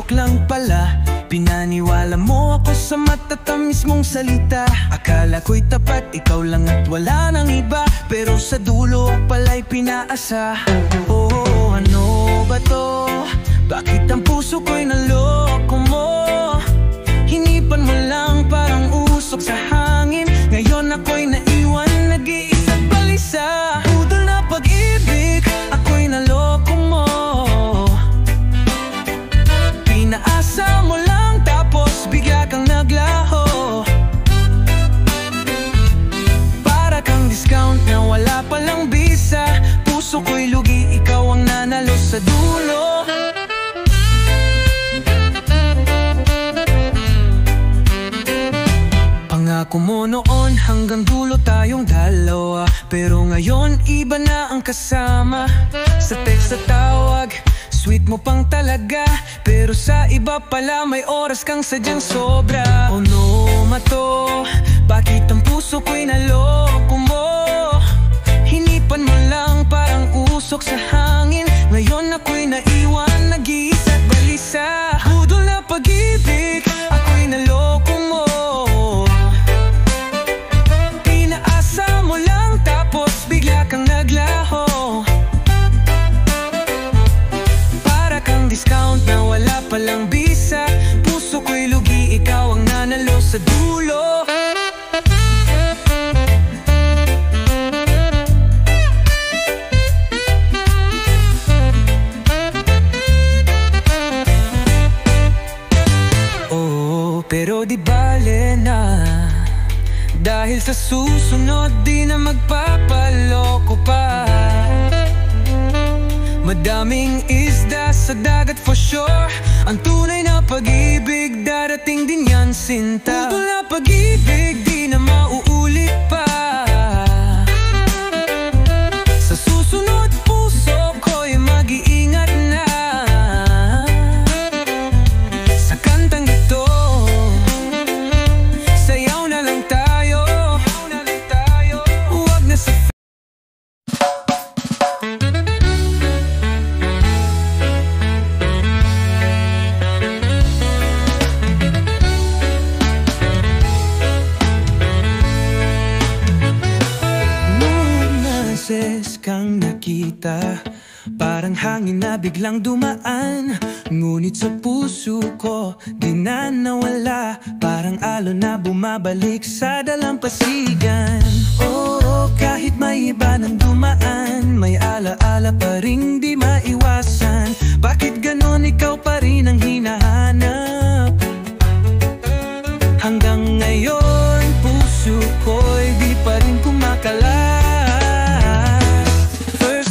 joke lang pala. Pinaniwala mo ako sa matatamis mong salita. Akala ko'y tapat, ikaw lang at wala nang iba. Pero sa dulo pala'y pinaasa. Oh, ano ba to? Bakit ang puso ko'y naloko mo? Hinipan mo lang parang usok sa hangin. Ngayon ako'y naiwan, nag-iisa't balisa. Budol na pag-ibig, ako'y naloko mo. Pinaasa mo lang tapos bigla kang naglaho. Para kang discount na wala palang bisa. Puso ko'y lugi, ikaw ang nanalo sa dulo. Pangako mo noon hanggang dulo tayong dalawa. Pero ngayon iba na ang kasama. Sa text sa tawag, sweet mo pang talaga. Pero sa iba pala may oras kang sadyang sobra. Oh no, mato, bakit ang puso ko'y naloko mo? Hinipan mo lang parang usok sa hangin. Ngayon ako'y naiwan, nag-iisa't balisa. Budol na pag-ibig, ako'y naloko mo. Pinaasa mo lang tapos bigla kang naglaho. Para kang discount na wala palang bisa. Puso ko'y lugi, ikaw ang nanalo sa dulo. Pero di bale na, dahil sa susunod di na magpapaloko pa. Madaming isda sa dagat for sure. Ang tunay na pag-ibig darating din yan, sinta. Budol na pag-ibig di na mauulit pa. Sa susunod puso ko'y mag-iingat na. Sa kantang ito kang nakita, parang hangin na biglang dumaan. Ngunit sa puso ko di na nawala. Parang alon na bumabalik sa dalampasigan. Oh, kahit may iba nang dumaan, may alaala pa rin di maiwasan. Bakit ganon, ikaw pa rin ang hinahanap? Hanggang ngayon puso ko'y di pa rin kumakalas.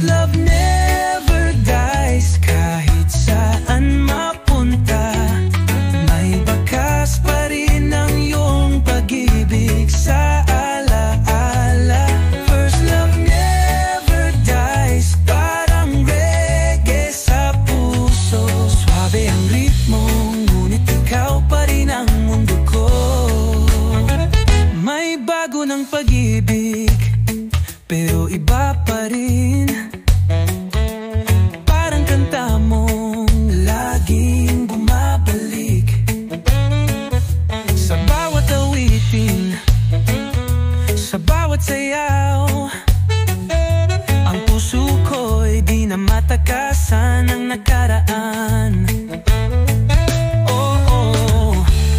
Love never dies, kahit saan mapunta. May bakas pa rin ang iyong pag-ibig sa alaala. First love never dies, parang reggae sa puso. Suabe ang ritmo, ngunit ikaw pa rin ang mundo ko. May bago ng pag-ibig, pero iba pa rin. Parang kanta mong laging bumabalik sa bawat awitin, sa bawat sayaw. Ang puso ko'y di na matakasan ng nakaraan. Oh,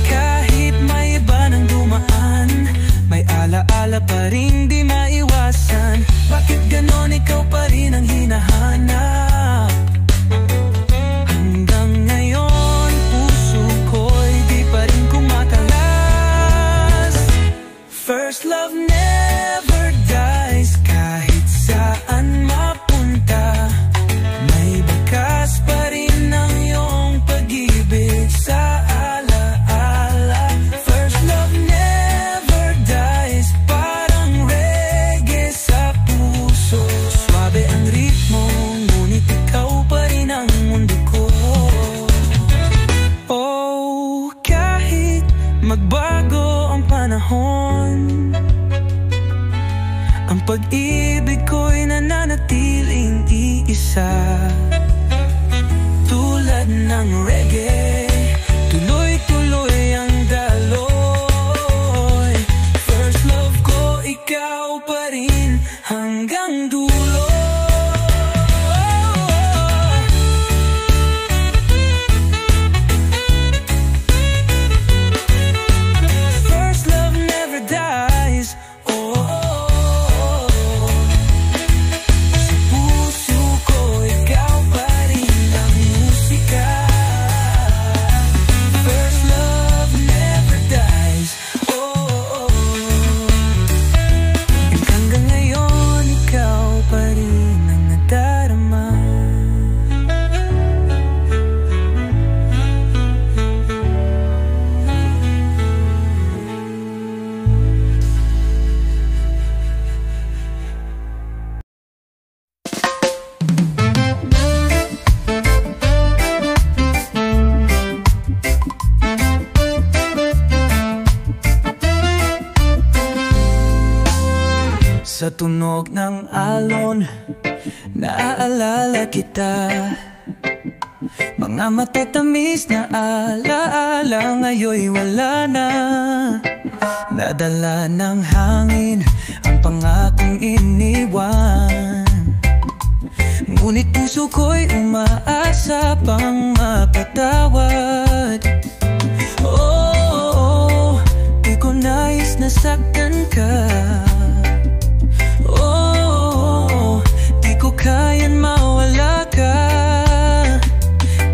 kahit may iba nang dumaan, may alaala pa rin di maiwasan. Bakit ganon, ikaw pa rin ang hinahanap? Hanggang ngayon puso ko'y di pa rin kumakalas. First love never dies, kahit saan mapunta. May bakas pa rin ang iyong pag-ibig sa alaala. First love never dies, parang reggae sa puso. Suabe ang ritmo, ngunit ikaw pa rin ang mundo ko. Oh, kahit magbago ang panahon, ang pag-ibig ko'y nananatiling iisa. Tulad ng reggae. Sa tunog ng alon, naaalala kita. Mga matatamis na alaala ngayon'y wala na. Nadala ng hangin ang pangakong iniwan, ngunit puso ko'y umaasa pang mapatawad. Oh, di ko nais na saktan ka. Oh, di ko kayan mawala ka.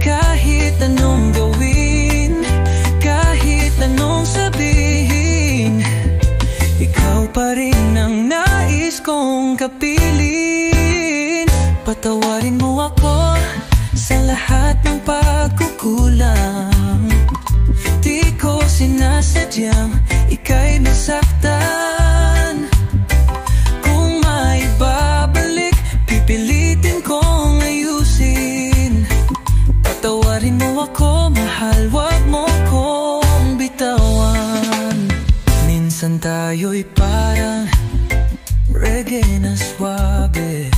Kahit anong gawin, kahit anong sabihin, ikaw pa rin ang nais kong kapiling. Patawarin mo ako sa lahat ng pagkukulang. Di ko sinasadyang ika'y masaktan. Kung maibabalik, pipilitin kong ayusin. Patawarin mo ako, mahal, wag mo kong bitawan. Minsan tayo'y parang reggae na swabe,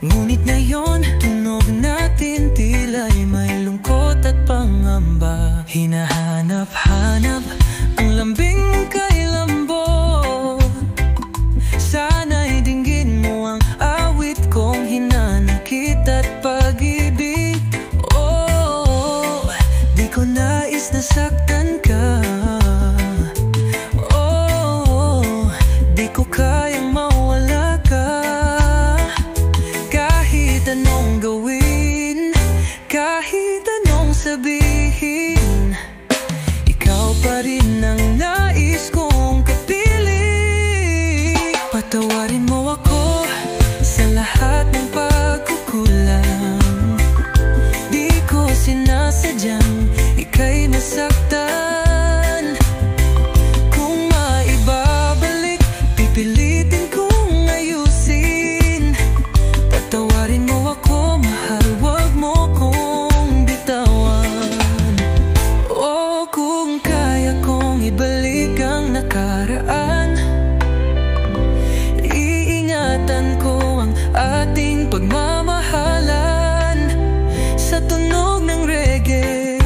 ngunit ngayon tunog natin tila'y may lungkot at pangamba. Hinahanap-hanap ang lambing kay lambot. Sana'y dinggin mo ang awit kong hinanakit at pag-ibig. Oh, di ko nais na saktan ka. Oh, di ko kayang mawala ka. Kahit anong gawin, kahit anong sabihin, ikaw pa rin ang nais kong kapiling. Patawarin mo ako sa lahat ng pagkukulang. Di ko sinasadyang ika'y masaktan. Kung maibabalik, pipilitin kong ayusin. Patawarin mo ako, mahal, wag mo kong bitawan. Oh, kung kaya kong ibalik ang nakaraan, iingatan ko ang ating pagmamahalan. Sa tunog ng reggae,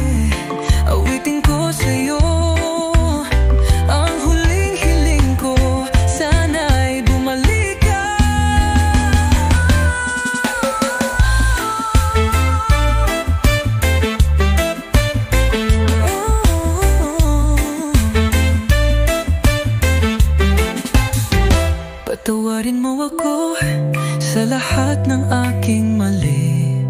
awitin ko sa'yo ang huling hiling ko. Sana'y bumalik ka. Patawarin mo ako sa lahat ng aking mali.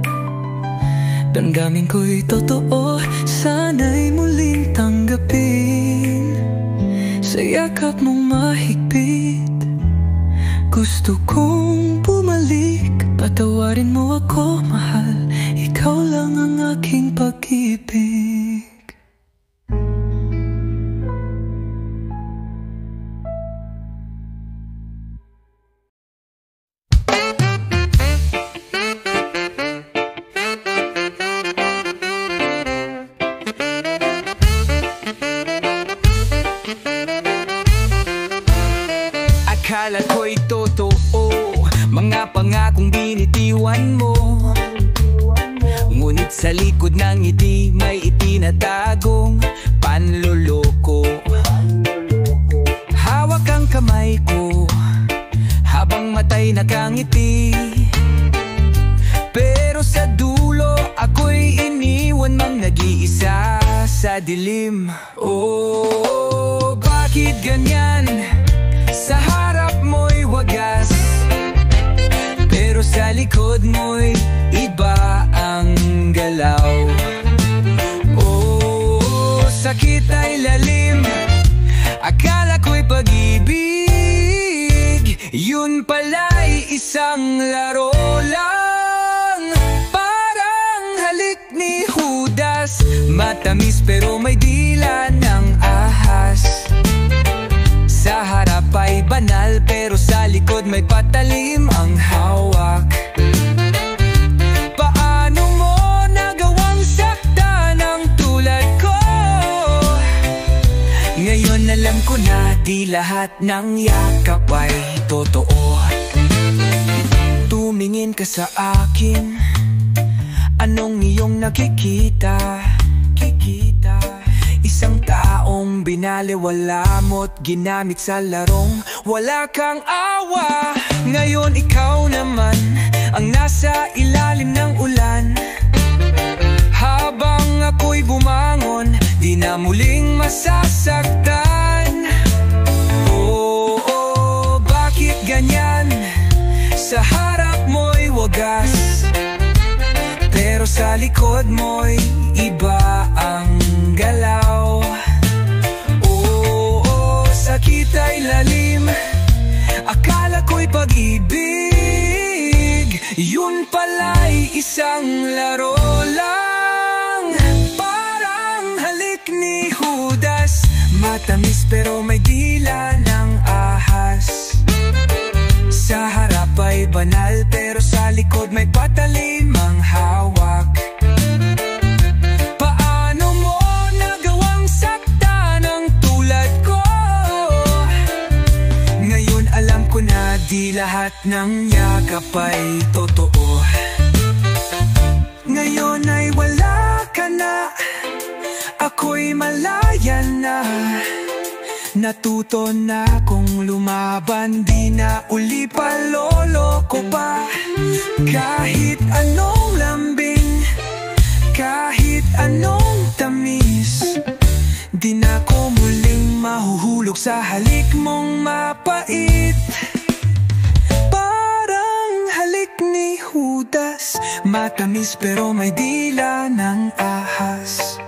Damdamin ko'y totoo, sana'y muling tanggapin. Sa yakap mong mahigpit, gusto kong bumalik. Patawarin mo ako, mahal, ikaw lang ang aking pag-ibig. Akala ko'y totoo, mga pangakong binitiwan mo. Ngunit sa likod ng ngiti may itinatagong panloloko. Hawak ang kamay ko habang matay nakangiti, pero sa dulo ako'y iniwan mang nag-iisa sa dilim. Oh, bakit ganyan? Sa harap mo'y wagas, pero sa likod mo'y iba ang galaw. Oh, sakit ay lalim, akala ko'y pag-ibig, yun pala'y isang laro lang. Parang halik ni Judas, matamis pero may dila ng ahas. Sa harap ay banal, pero sa likod may patalim ang hawak. Paano mo nagawang saktan ang tulad ko? Ngayon alam ko na di lahat ng yakap ay totoo. Tumingin ka sa akin, anong iyong nakikita? Isang taong binaliwala mo't ginamit sa larong wala kang awa. Ngayon ikaw naman ang nasa ilalim ng ulan. Habang ako'y bumangon, di na muling masasaktan. Oh, bakit ganyan? Sa harap mo'y wagas, pero sa likod mo'y iba ang galaw. Oh, sakit ay lalim, akala ko'y pag-ibig, yun pala'y isang laro lang. Parang halik ni Judas, matamis pero may dila ng ahas. Sa harap ay banal, pero sa likod may patalim ang hawak. Paano mo nagawang sakta ng tulad ko? Ngayon alam ko na di lahat ng yakap ay totoo. Ngayon ay wala ka na, ako'y malaya na. Natuto na kong lumaban, di na uli paloloko pa. Kahit anong lambing, kahit anong tamis, di na ko muling mahuhulog sa halik mong mapait. Parang halik ni Judas, matamis pero may dila ng ahas.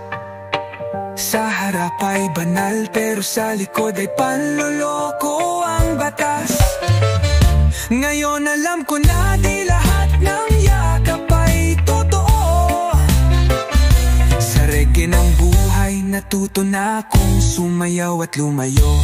Sa harap ay banal, pero sa likod ay panloloko ang batas. Ngayon alam ko na di lahat ng yakap ay totoo. Sa reggae ng buhay natuto na akong sumayaw at lumayo.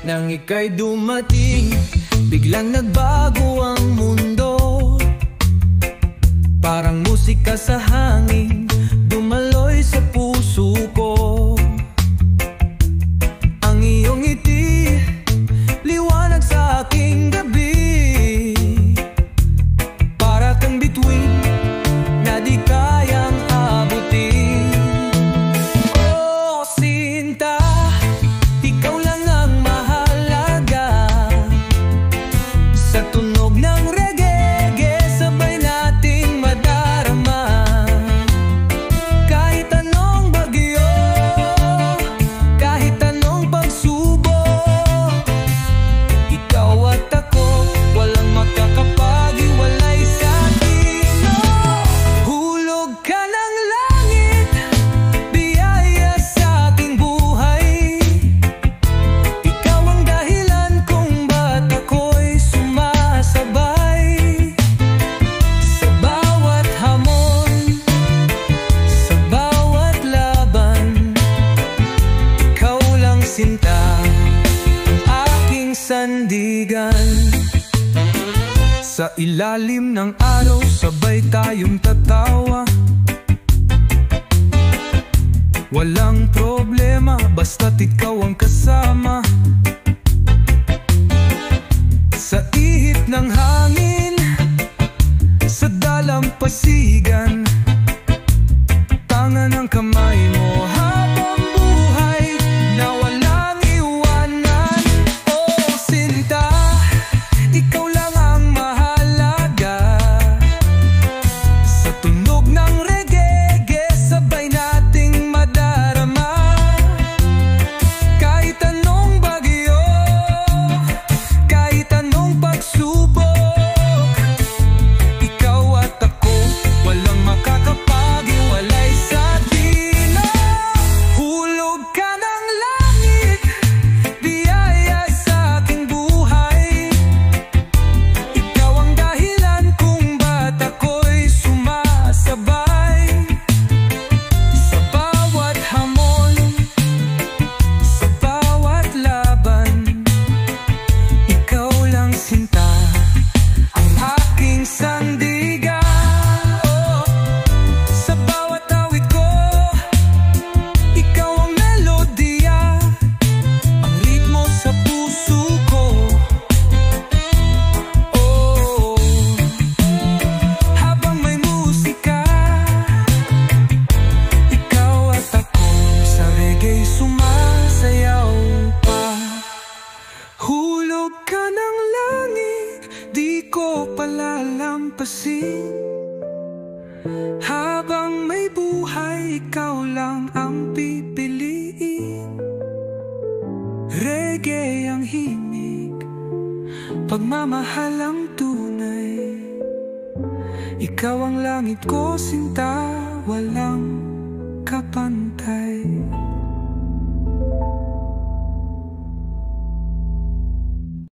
Nang ika'y dumating, biglang nagbago ang mundo. Parang musika sa hangin, dumaloy sa puso ko. Ang iyong ngiti, liwanag sa aking gabi. Para kang bituin na di kayang abutin. Oh, Sinta, ikaw lang ang sa tunog ng reggae, sabay nating madarama. Kahit anong bagyo, kahit anong pagsubok, ikaw at ako, walang makakapag-iwalay sa atin. Oh, hulog ka ng langit, biyaya sa aking buhay. Ikaw ang dahilan kung ba't ako'y sumasabay. Sa bawat hamon, sa bawat laban, ikaw lang Sinta, aking sandigan. Sa ilalim ng araw, sabay tayong tatawa. Walang problema, basta't ikaw ang kasama. Sa ihip ng hangin, sa dalampasigan, tangan ng kamay mo habang buhay na walang iwanan. Oh, Sinta, ikaw lang ang mahalaga. Sa tunog ng reggae, sabay nating madarama. Kahit anong bagyo, kahit anong pagsubok, ikaw at ako, walang palampasin. Habang may buhay, ikaw lang ang pipiliin. Reggae ang himig, pagmamahal ang tunay. Ikaw ang langit ko, sinta, walang kapantay.